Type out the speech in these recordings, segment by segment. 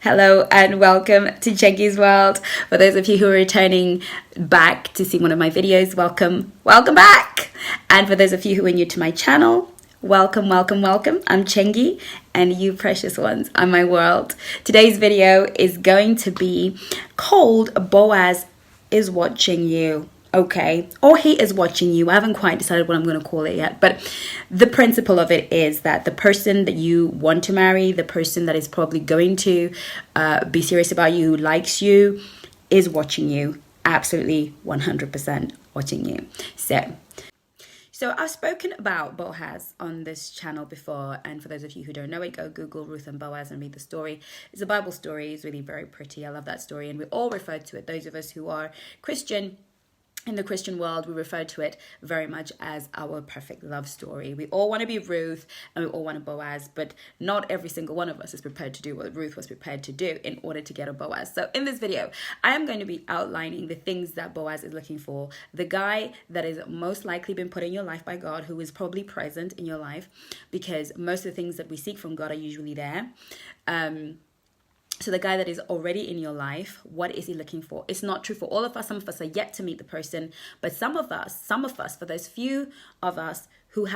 Hello and welcome to Chengi's World. For those of you who are returning back to see one of my videos, welcome back. And for those of you who are new to my channel, welcome. I'm Chengi, and you precious ones are my world. Today's video is going to be called Boaz is Watching You. Okay, or he is watching you. I haven't quite decided what I'm going to call it yet, but the principle of it is that the person that you want to marry, the person that is probably going to be serious about you, who likes you, is watching you. Absolutely 100% watching you. So I've spoken about Boaz on this channel before, and for those of you who don't know it, go Google Ruth and Boaz and read the story. It's a Bible story. It's really very pretty. I love that story, and we all refer to it. Those of us who are Christian, in the Christian world, we refer to it very much as our perfect love story. We all want to be Ruth and we all want a Boaz, but not every single one of us is prepared to do what Ruth was prepared to do in order to get a Boaz. So in this video, I am going to be outlining the things that Boaz is looking for. The guy that is most likely been put in your life by God, who is probably present in your life, because most of the things that we seek from God are usually there. So the guy that is already in your life, what is he looking for? It's not true for all of us. Some of us are yet to meet the person, but some of us, for those few of us who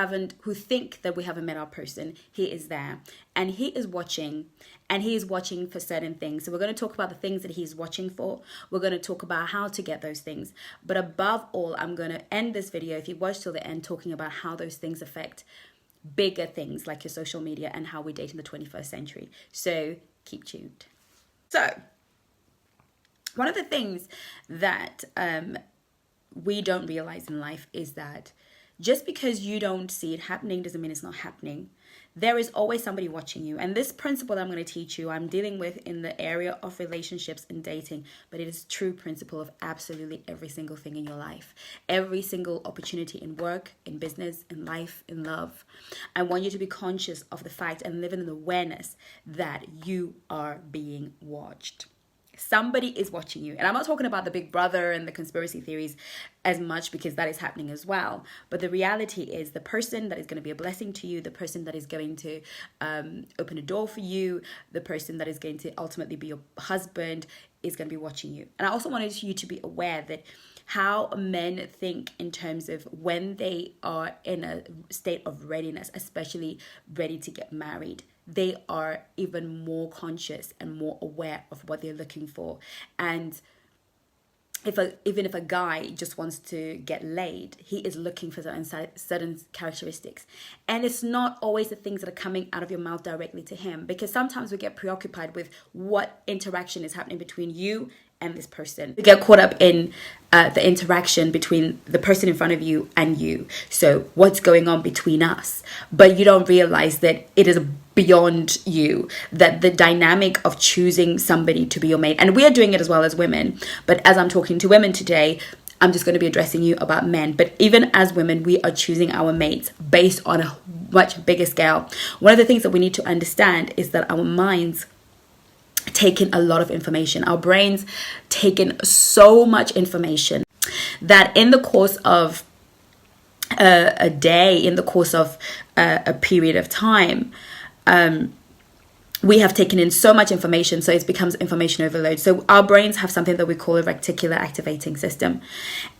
think that we haven't met our person, he is there and he is watching, and he is watching for certain things. So we're going to talk about the things that he's watching for. We're going to talk about how to get those things. But above all, I'm going to end this video, if you watch till the end, talking about how those things affect bigger things like your social media and how we date in the 21st century. So keep tuned. So, one of the things that we don't realize in life is that just because you don't see it happening doesn't mean it's not happening. There is always somebody watching you. And this principle that I'm going to teach you, I'm dealing with in the area of relationships and dating, but it is a true principle of absolutely every single thing in your life. Every single opportunity in work, in business, in life, in love. I want you to be conscious of the fact and live in the awareness that you are being watched. Somebody is watching you. And I'm not talking about the Big Brother and the conspiracy theories as much, because that is happening as well. But the reality is the person that is going to be a blessing to you, the person that is going to open a door for you, the person that is going to ultimately be your husband is going to be watching you. And I also wanted you to be aware that how men think in terms of when they are in a state of readiness, especially ready to get married, they are even more conscious and more aware of what they're looking for. And even if a guy just wants to get laid, he is looking for certain characteristics. And it's not always the things that are coming out of your mouth directly to him, because sometimes we get preoccupied with what interaction is happening between you and this person. We get caught up in the interaction between the person in front of you and you. So what's going on between us? But you don't realize that it is beyond you, that the dynamic of choosing somebody to be your mate, and we are doing it as well as women, but as I'm talking to women today, I'm just going to be addressing you about men. But even as women, we are choosing our mates based on a much bigger scale. One of the things that we need to understand is that our minds take in a lot of information. Our brains take in so much information that in the course of a day, in the course of a period of time, we have taken in so much information, so it becomes information overload. So our brains have something that we call a reticular activating system.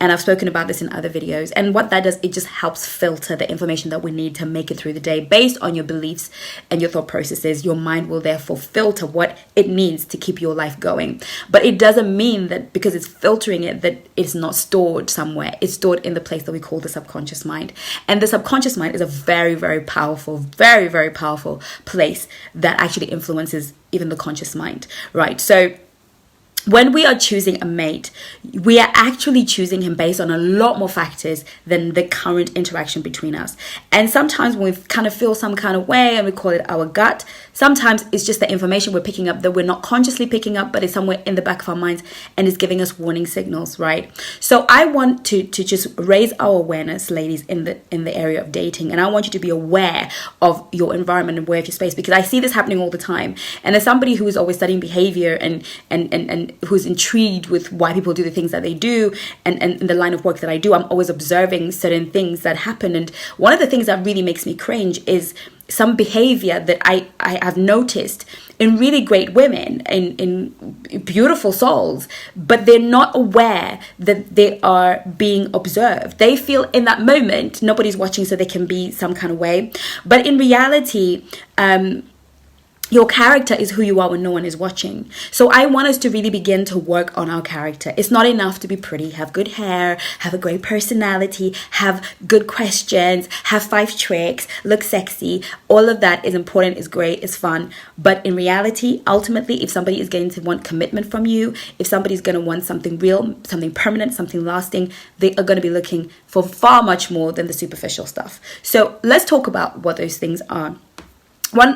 And I've spoken about this in other videos. And what that does, it just helps filter the information that we need to make it through the day. Based on your beliefs and your thought processes, your mind will therefore filter what it needs to keep your life going. But it doesn't mean that because it's filtering it, that it's not stored somewhere. It's stored in the place that we call the subconscious mind. And the subconscious mind is a very, very powerful place that actually influences even the conscious mind, right? So when we are choosing a mate, we are actually choosing him based on a lot more factors than the current interaction between us. And sometimes when we kind of feel some kind of way and we call it our gut, sometimes it's just the information we're picking up that we're not consciously picking up, but it's somewhere in the back of our minds and is giving us warning signals, right? So I want to just raise our awareness, ladies, in the area of dating. And I want you to be aware of your environment and aware of your space, because I see this happening all the time. And as somebody who is always studying behavior and who's intrigued with why people do the things that they do, and in the line of work that I do, I'm always observing certain things that happen. And one of the things that really makes me cringe is some behavior that I have noticed in really great women, in beautiful souls, but they're not aware that they are being observed. They feel in that moment nobody's watching, so they can be some kind of way. But in reality, your character is who you are when no one is watching. So I want us to really begin to work on our character. It's not enough to be pretty, have good hair, have a great personality, have good questions, have 5 tricks, look sexy. All of that is important, is great, is fun. But in reality, ultimately, if somebody is going to want commitment from you, if somebody's going to want something real, something permanent, something lasting, they are going to be looking for far much more than the superficial stuff. So let's talk about what those things are.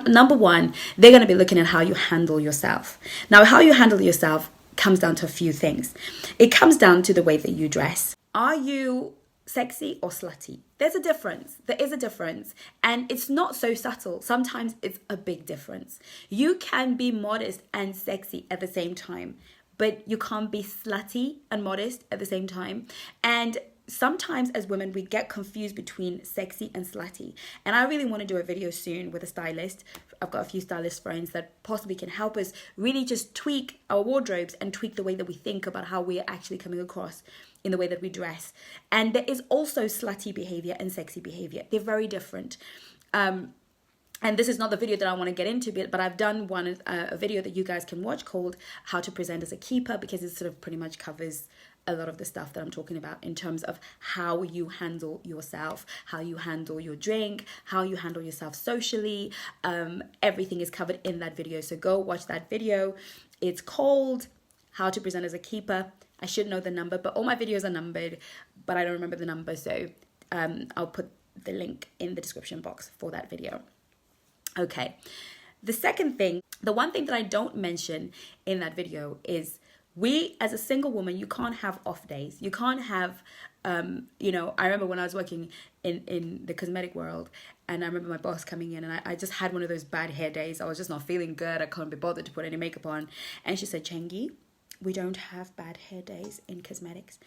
Number one, they're going to be looking at how you handle yourself. Now, how you handle yourself comes down to a few things. It comes down to the way that you dress. Are you sexy or slutty? There's a difference. There is a difference. And it's not so subtle. Sometimes it's a big difference. You can be modest and sexy at the same time, but you can't be slutty and modest at the same time. And sometimes as women, we get confused between sexy and slutty. And I really want to do a video soon with a stylist. I've got a few stylist friends that possibly can help us really just tweak our wardrobes and tweak the way that we think about how we're actually coming across in the way that we dress. And there is also slutty behavior and sexy behavior. They're very different. And this is not the video that I want to get into, but I've done a video that you guys can watch called How to Present as a Keeper, because it sort of pretty much covers a lot of the stuff that I'm talking about in terms of how you handle yourself, how you handle your drink, how you handle yourself socially. Everything is covered in that video. So go watch that video. It's called How to Present as a Keeper. I should know the number, but all my videos are numbered, but I don't remember the number. So I'll put the link in the description box for that video. Okay. The second thing, the one thing that I don't mention in that video is as a single woman, you can't have off days. You can't have, I remember when I was working in the cosmetic world, and I remember my boss coming in, and I just had one of those bad hair days. I was just not feeling good. I couldn't be bothered to put any makeup on. And she said, Chengi, we don't have bad hair days in cosmetics.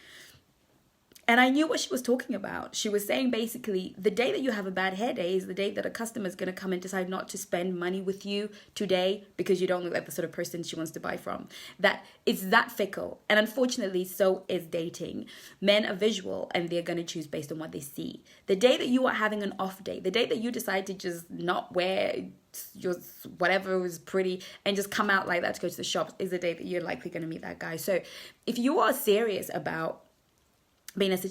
And I knew what she was talking about. She was saying basically the day that you have a bad hair day is the day that a customer is going to come and decide not to spend money with you today because you don't look like the sort of person she wants to buy from. That it's that fickle. And unfortunately, so is dating. Men are visual and they're going to choose based on what they see. The day that you are having an off day, the day that you decide to just not wear your whatever was pretty and just come out like that to go to the shops is the day that you're likely going to meet that guy. So if you are serious about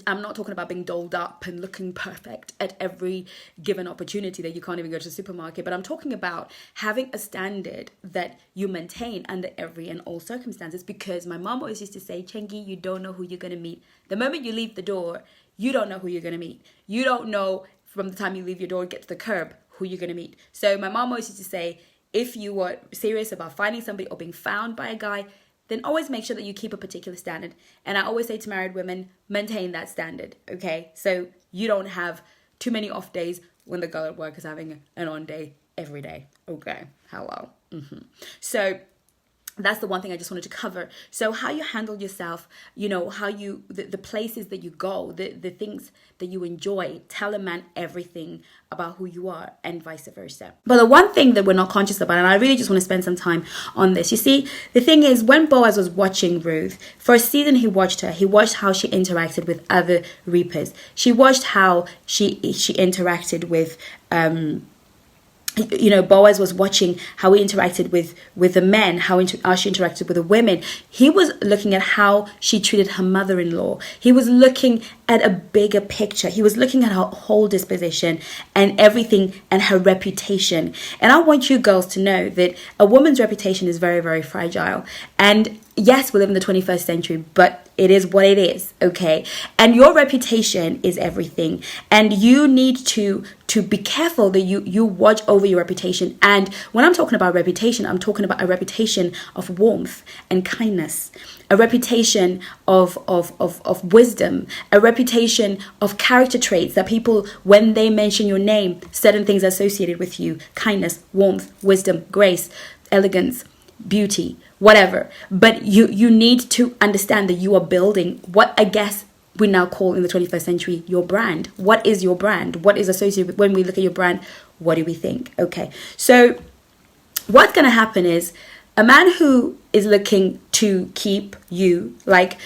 I'm not talking about being dolled up and looking perfect at every given opportunity that you can't even go to the supermarket, but I'm talking about having a standard that you maintain under every and all circumstances, because my mom always used to say, Chengi, you don't know who you're going to meet. The moment you leave the door, you don't know who you're going to meet. You don't know from the time you leave your door and get to the curb who you're going to meet. So my mom always used to say, if you were serious about finding somebody or being found by a guy, then always make sure that you keep a particular standard. And I always say to married women, maintain that standard, okay? So you don't have too many off days when the girl at work is having an on day every day, okay? Hello. So that's the one thing I just wanted to cover. So how you handle yourself, how you, the places that you go, the things that you enjoy, tell a man everything about who you are and vice versa. But the one thing that we're not conscious about, and I really just want to spend some time on this. You see, the thing is, when Boaz was watching Ruth, for a season he watched her. He watched how she interacted with other reapers. She watched how she interacted with Boaz was watching how he interacted with the men, how she interacted with the women. He was looking at how she treated her mother-in-law. He was looking at a bigger picture. He was looking at her whole disposition and everything and her reputation. And I want you girls to know that a woman's reputation is very, very fragile. And yes, we live in the 21st century, but it is what it is, okay? And your reputation is everything. And you need to be careful that you watch over your reputation. And when I'm talking about reputation, I'm talking about a reputation of warmth and kindness, a reputation of wisdom, a reputation of character traits that people, when they mention your name, certain things associated with you: kindness, warmth, wisdom, grace, elegance, beauty, whatever. But you need to understand that you are building what, I guess, we now call in the 21st century your brand. What is your brand? What is associated with, when we look at your brand, what do we think? Okay, so what's going to happen is a man who is looking to keep you, like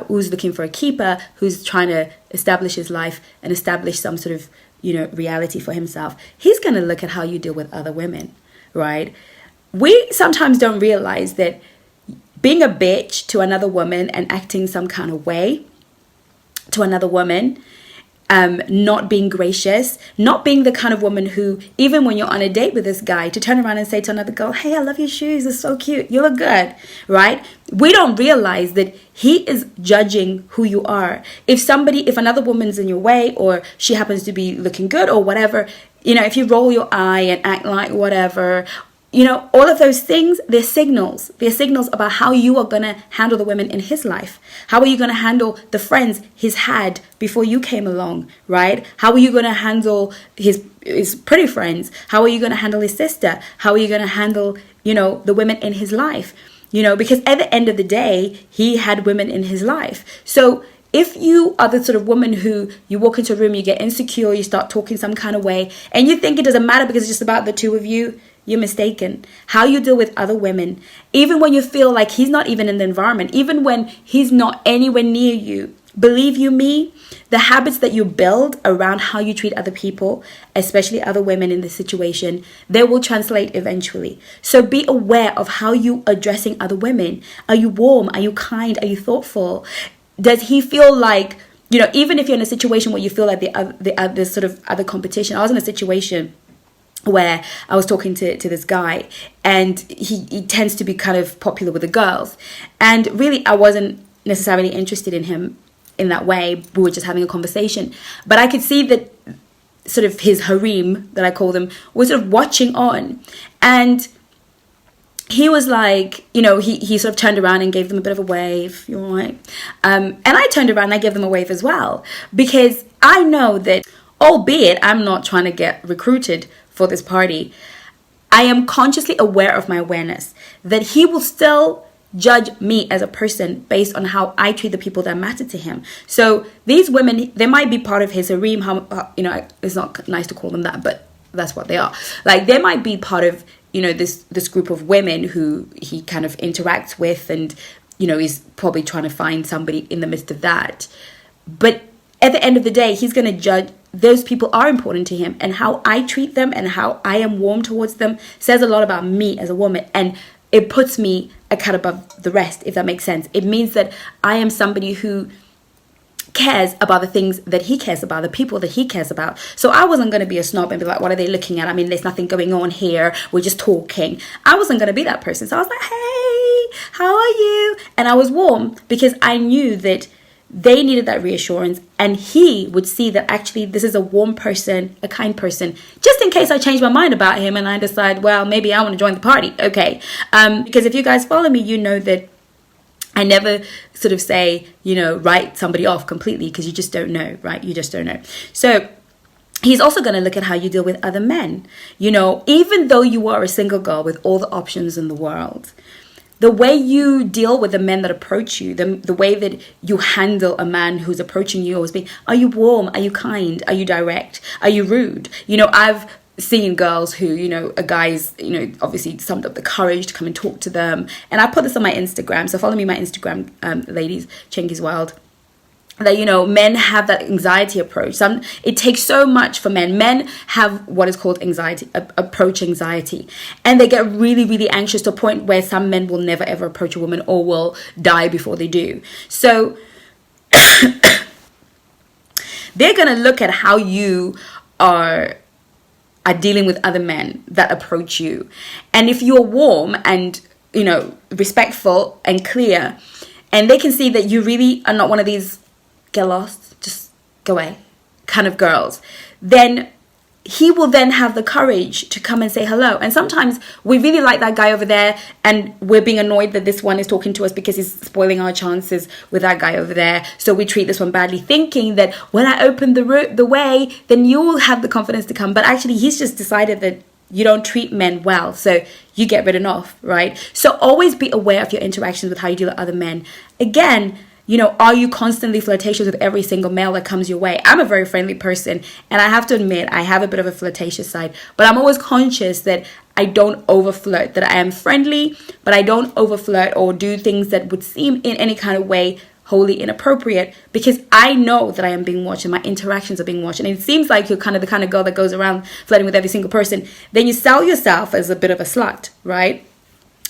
who's looking for a keeper, who's trying to establish his life and establish some sort of, reality for himself, he's going to look at how you deal with other women, right? We sometimes don't realize that being a bitch to another woman and acting some kind of way to another woman, not being gracious, not being the kind of woman who, even when you're on a date with this guy, to turn around and say to another girl, hey, I love your shoes, they're so cute, you look good, right? We don't realize that he is judging who you are. If another woman's in your way, or she happens to be looking good or whatever, if you roll your eye and act like whatever, all of those things, they're signals. They're signals about how you are going to handle the women in his life. How are you going to handle the friends he's had before you came along, right? How are you going to handle his pretty friends? How are you going to handle his sister? How are you going to handle, the women in his life? Because at the end of the day, he had women in his life. So if you are the sort of woman who you walk into a room, you get insecure, you start talking some kind of way, and you think it doesn't matter because it's just about the two of you, you're mistaken. How you deal with other women, even when you feel like he's not even in the environment, even when he's not anywhere near you, believe you me, the habits that you build around how you treat other people, especially other women in this situation, they will translate eventually. So be aware of how you are addressing other women. Are you warm? Are you kind? Are you thoughtful? Does he feel like, even if you're in a situation where you feel like the sort of other competition. I was in a situation where I was talking to this guy, and he tends to be kind of popular with the girls, and really I wasn't necessarily interested in him in that way. We were just having a conversation, but I could see that sort of his harem, that I call them, was sort of watching on, and he was like, he sort of turned around and gave them a bit of a wave. You're right. And I turned around and I gave them a wave as well, because I know that, albeit I'm not trying to get recruited for this party, I am consciously aware of my awareness that he will still judge me as a person based on how I treat the people that matter to him. So these women, they might be part of his harem. It's not nice to call them that, but that's what they are. Like, they might be part of, this group of women who he kind of interacts with, and, he's probably trying to find somebody in the midst of that. But at the end of the day, he's going to judge. Those people are important to him, and how I treat them and how I am warm towards them says a lot about me as a woman, and it puts me a cut above the rest, if that makes sense. It means that I am somebody who cares about the things that he cares about, the people that he cares about. So I wasn't going to be a snob and be like, what are they looking at? I mean, there's nothing going on here. We're just talking. I wasn't going to be that person. So I was like, hey, how are you? And I was warm because I knew that they needed that reassurance, and he would see that actually this is a warm person, a kind person, just in case I change my mind about him and I decide, well, maybe I want to join the party. Okay. Because if you guys follow me, you know that I never sort of say, write somebody off completely, because you just don't know, right? You just don't know. So he's also going to look at how you deal with other men. Even though you are a single girl with all the options in the world, the way you deal with the men that approach you, the way that you handle a man who's approaching you, always be, are you warm? Are you kind? Are you direct? Are you rude? I've seen girls who, a guy's, obviously summed up the courage to come and talk to them. And I put this on my Instagram. So follow me, my Instagram, ladies, Chinky's Wild. That, men have that anxiety approach. It takes so much for men. Men have what is called approach anxiety. And they get really, really anxious to a point where some men will never, ever approach a woman or will die before they do. So they're going to look at how you are dealing with other men that approach you. And if you're warm and, respectful and clear, and they can see that you really are not one of these get lost, just go away kind of girls, then he will then have the courage to come and say hello. And sometimes we really like that guy over there, and we're being annoyed that this one is talking to us because he's spoiling our chances with that guy over there. So we treat this one badly, thinking that when I open the way, then you'll have the confidence to come. But actually, he's just decided that you don't treat men well, so you get written off, right? So always be aware of your interactions with how you deal with other men. Again, Are you constantly flirtatious with every single male that comes your way? I'm a very friendly person, and I have to admit I have a bit of a flirtatious side, but I'm always conscious that I don't over flirt, that I am friendly, but I don't over flirt or do things that would seem in any kind of way wholly inappropriate, because I know that I am being watched and my interactions are being watched. And it seems like you're kind of the kind of girl that goes around flirting with every single person. Then you sell yourself as a bit of a slut, right?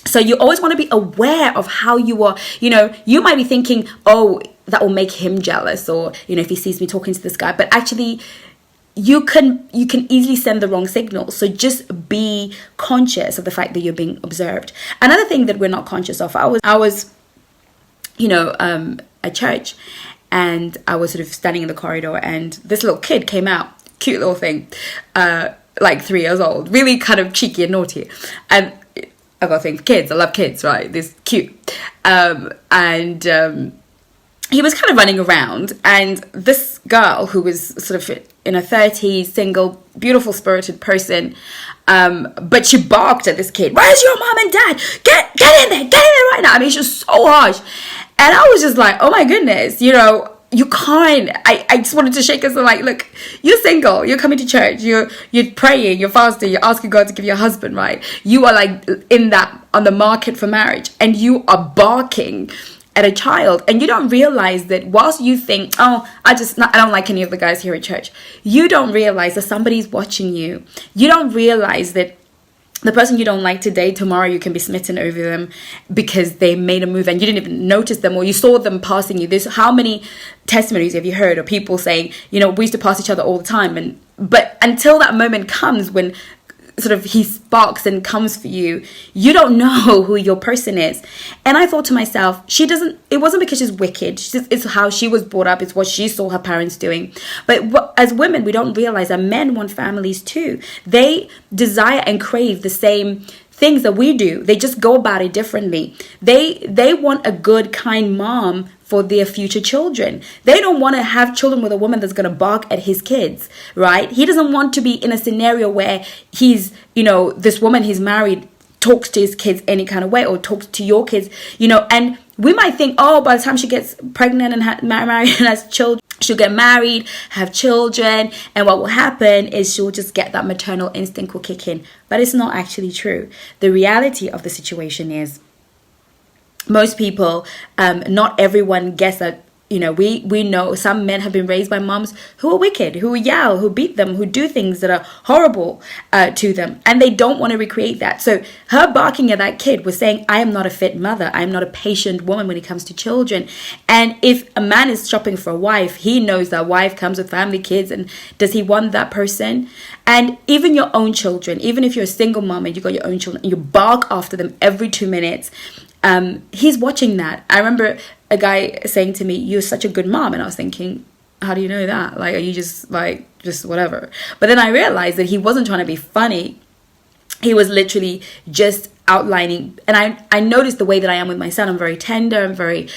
So you always want to be aware of how you are. You might be thinking, oh, that will make him jealous, or, if he sees me talking to this guy. But actually, you can easily send the wrong signal. So just be conscious of the fact that you're being observed. Another thing that we're not conscious of, I was at church, and I was sort of standing in the corridor, and this little kid came out, cute little thing, like 3 years old, really kind of cheeky and naughty. And I got a thing for kids. I love kids, right? This cute. And he was kind of running around, and this girl who was sort of in her 30s, single, beautiful spirited person, but she barked at this kid. Where's your mom and dad? Get in there right now. I mean, she was so harsh. And I was just like, oh my goodness, you can't. I just wanted to shake us and like, look, you're single, you're coming to church, you're praying, you're fasting, you're asking God to give you a husband, right? You are like on the market for marriage, and you are barking at a child, and you don't realize that whilst you think, oh, I don't like any of the guys here at church, you don't realize that somebody's watching you. You don't realize that the person you don't like today, tomorrow you can be smitten over them because they made a move and you didn't even notice them, or you saw them passing you. How many testimonies have you heard of people saying, we used to pass each other all the time, but until that moment comes when sort of he sparks and comes for you, you don't know who your person is. And I thought to myself, it wasn't because she's wicked, it's how she was brought up, it's what she saw her parents doing. But as women, we don't realize that men want families too. They desire and crave the same things that we do. They just go about it differently. They want a good, kind mom for their future children. They don't want to have children with a woman that's going to bark at his kids, right? He doesn't want to be in a scenario where he's, this woman he's married talks to his kids any kind of way, or talks to your kids, and we might think, oh, by the time she gets pregnant and married and has children, she'll get married, have children, and what will happen is she'll just get that maternal instinct will kick in. But it's not actually true. The reality of the situation is, most people, not everyone gets that. We know some men have been raised by moms who are wicked, who yell, who beat them, who do things that are horrible to them, and they don't want to recreate that. So her barking at that kid was saying, I am not a fit mother. I am not a patient woman when it comes to children. And if a man is shopping for a wife, he knows that wife comes with family, kids, and does he want that person? And even your own children, even if you're a single mom and you got your own children and you bark after them every 2 minutes, he's watching that. I remember a guy saying to me, you're such a good mom. And I was thinking, how do you know that? Like, are you just whatever? But then I realized that he wasn't trying to be funny. He was literally just outlining. And I noticed the way that I am with my son. I'm very tender. I'm very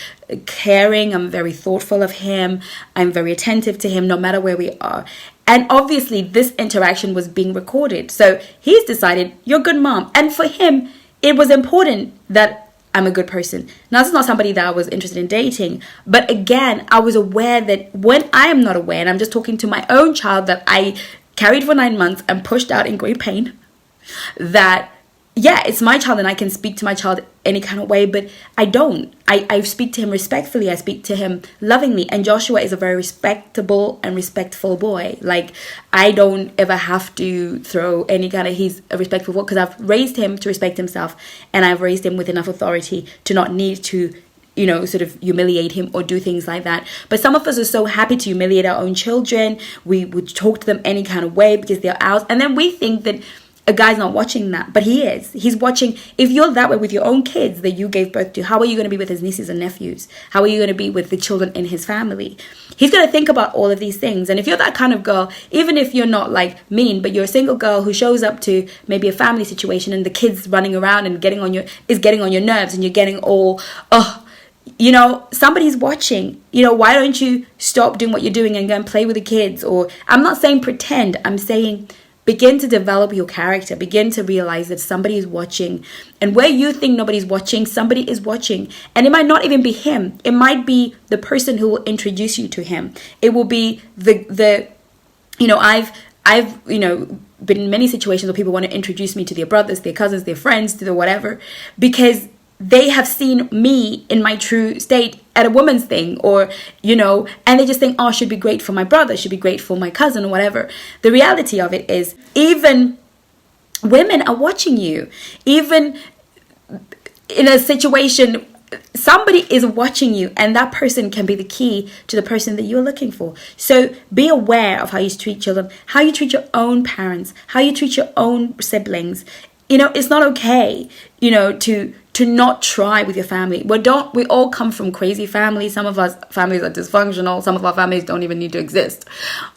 caring. I'm very thoughtful of him. I'm very attentive to him no matter where we are. And obviously this interaction was being recorded. So he's decided, you're a good mom. And for him, it was important that I'm a good person. Now, this is not somebody that I was interested in dating. But again, I was aware that when I am not aware, and I'm just talking to my own child that I carried for 9 months and pushed out in great pain, that, yeah, it's my child and I can speak to my child any kind of way, but I don't. I speak to him respectfully. I speak to him lovingly. And Joshua is a very respectable and respectful boy. Like, I don't ever have to throw any kind of, he's a respectful boy, because I've raised him to respect himself, and I've raised him with enough authority to not need to, sort of humiliate him or do things like that. But some of us are so happy to humiliate our own children. We would talk to them any kind of way because they're ours. And then we think that a guy's not watching that, but he is. He's watching. If you're that way with your own kids that you gave birth to, how are you going to be with his nieces and nephews? How are you going to be with the children in his family? He's going to think about all of these things. And if you're that kind of girl, even if you're not like mean, but you're a single girl who shows up to maybe a family situation and the kids running around and getting on your nerves, and you're getting all, somebody's watching. Why don't you stop doing what you're doing and go and play with the kids? Or I'm not saying pretend. I'm saying begin to develop your character. Begin to realize that somebody is watching. And where you think nobody's watching, somebody is watching. And it might not even be him. It might be the person who will introduce you to him. It will be I've been in many situations where people want to introduce me to their brothers, their cousins, their friends, to the whatever, because they have seen me in my true state at a woman's thing, or, and they just think, oh, should be great for my brother, should be great for my cousin, or whatever. The reality of it is, even women are watching you. Even in a situation, somebody is watching you, and that person can be the key to the person that you're looking for. So be aware of how you treat children, how you treat your own parents, how you treat your own siblings. It's not okay, to not try with your family. We all come from crazy families. Some of us families are dysfunctional. Some of our families don't even need to exist.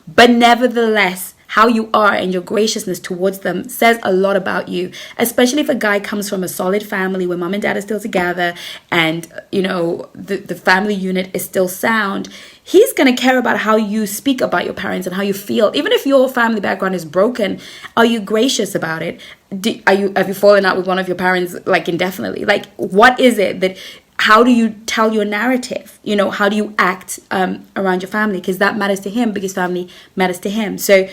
But nevertheless, how you are and your graciousness towards them says a lot about you, especially if a guy comes from a solid family where mom and dad are still together and, the family unit is still sound. He's going to care about how you speak about your parents and how you feel. Even if your family background is broken, are you gracious about it? Have you fallen out with one of your parents, like, indefinitely? Like, what is it that... How do you tell your narrative? How do you act around your family? Because that matters to him, because family matters to him. So,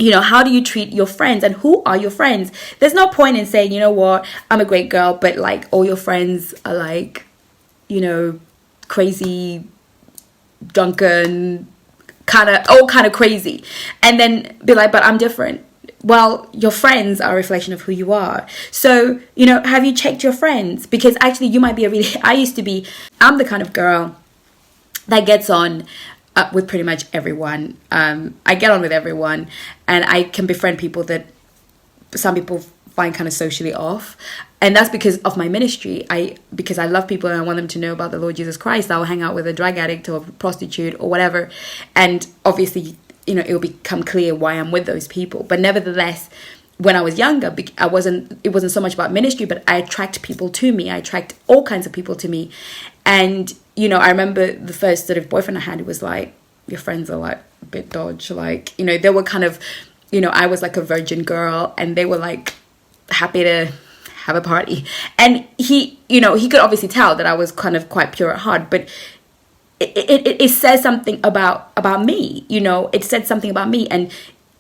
how do you treat your friends, and who are your friends? There's no point in saying, you know what, I'm a great girl, but like all your friends are like, crazy, drunken, kind of crazy. And then be like, but I'm different. Well, your friends are a reflection of who you are. So, have you checked your friends? Because actually you might be I'm the kind of girl that gets on with pretty much everyone. I get on with everyone, and I can befriend people that some people find kind of socially off. And that's because of my ministry. Because I love people and I want them to know about the Lord Jesus Christ. I'll hang out with a drug addict or a prostitute or whatever. And obviously, it will become clear why I'm with those people. But nevertheless, when I was younger, it wasn't so much about ministry, but I attract people to me. I attract all kinds of people to me. And, I remember the first sort of boyfriend I had, it was like, your friends are like a bit dodge. Like, they were kind of, I was like a virgin girl, and they were like happy to have a party. And he could obviously tell that I was kind of quite pure at heart, but it says something about me. It said something about me. And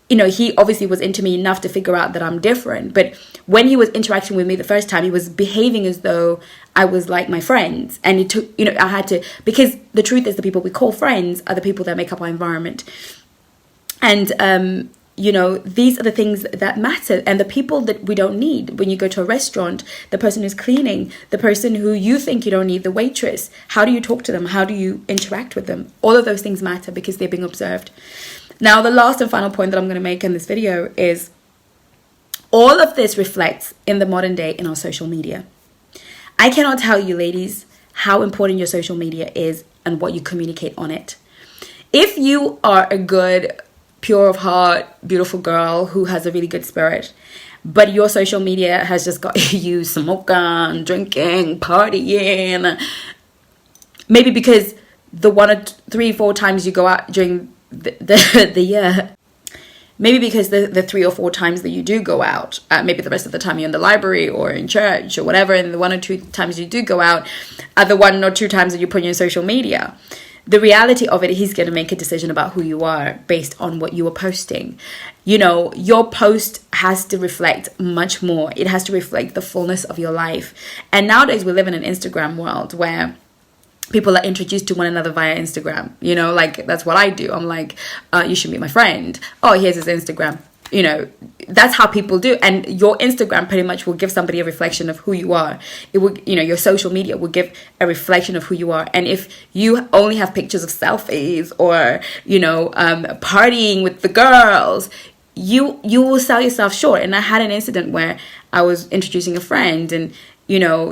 he obviously was into me enough to figure out that I'm different. But when he was interacting with me the first time, he was behaving as though I was like my friends. And it took, I had to, because the truth is, the people we call friends are the people that make up our environment. And these are the things that matter, and the people that we don't need. When you go to a restaurant, the person who's cleaning, the person who you think you don't need, the waitress, how do you talk to them? How do you interact with them? All of those things matter because they're being observed. Now, the last and final point that I'm going to make in this video is all of this reflects in the modern day in our social media. I cannot tell you, ladies, how important your social media is and what you communicate on it. If you are a good, pure of heart, beautiful girl who has a really good spirit, but your social media has just got you smoking, drinking, partying, maybe because the 1 or 3 or 4 times you go out during the year, maybe because the 3 or 4 times that you do go out, maybe the rest of the time you're in the library or in church or whatever, and the 1 or 2 times you do go out are the 1 or 2 times that you put on your social media. The reality of it, he's going to make a decision about who you are based on what you are posting. Your post has to reflect much more. It has to reflect the fullness of your life. And nowadays we live in an Instagram world where people are introduced to one another via Instagram. Like, that's what I do. I'm like, you should meet my friend. Oh, here's his Instagram. That's how people do. And your Instagram pretty much will give somebody a reflection of who you are. It will, your social media will give a reflection of who you are. And if you only have pictures of selfies or, partying with the girls, you will sell yourself short. And I had an incident where I was introducing a friend, and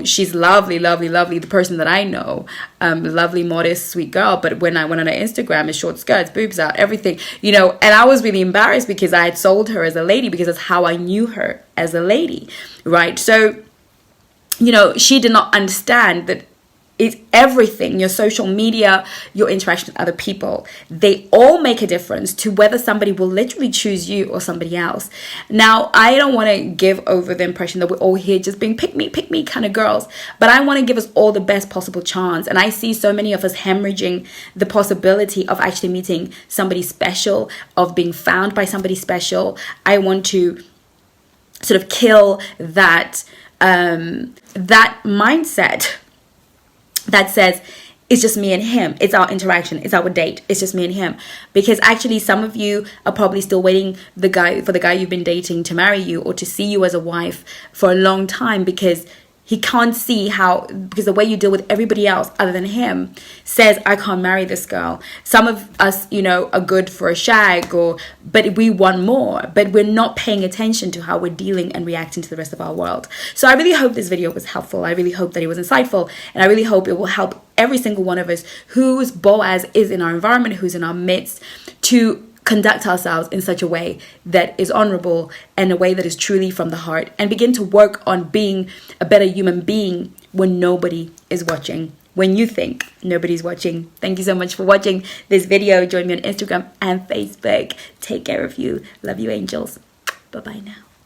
she's lovely, lovely, lovely, the person that I know, lovely, modest, sweet girl. But when I went on her Instagram, it's short skirts, boobs out, everything, and I was really embarrassed because I had sold her as a lady, because that's how I knew her, as a lady, right? So, she did not understand that It's everything. Your social media, your interaction with other people, they all make a difference to whether somebody will literally choose you or somebody else. Now, I don't want to give over the impression that we're all here just being pick me kind of girls, but I want to give us all the best possible chance. And I see so many of us hemorrhaging the possibility of actually meeting somebody special, of being found by somebody special. I want to sort of kill that that mindset that says it's just me and him, it's our interaction, it's our date, it's just me and him. Because actually some of you are probably still waiting for the guy you've been dating to marry you or to see you as a wife for a long time, because he can't see how, because the way you deal with everybody else other than him says, I can't marry this girl. Some of us, are good for a shag, but we want more, but we're not paying attention to how we're dealing and reacting to the rest of our world. So I really hope this video was helpful. I really hope that it was insightful, and I really hope it will help every single one of us whose Boaz is in our environment, who's in our midst, to conduct ourselves in such a way that is honorable and a way that is truly from the heart, and begin to work on being a better human being when nobody is watching, when you think nobody's watching. Thank you so much for watching this video. Join me on Instagram and Facebook. Take care of you. Love you, angels. Bye-bye now.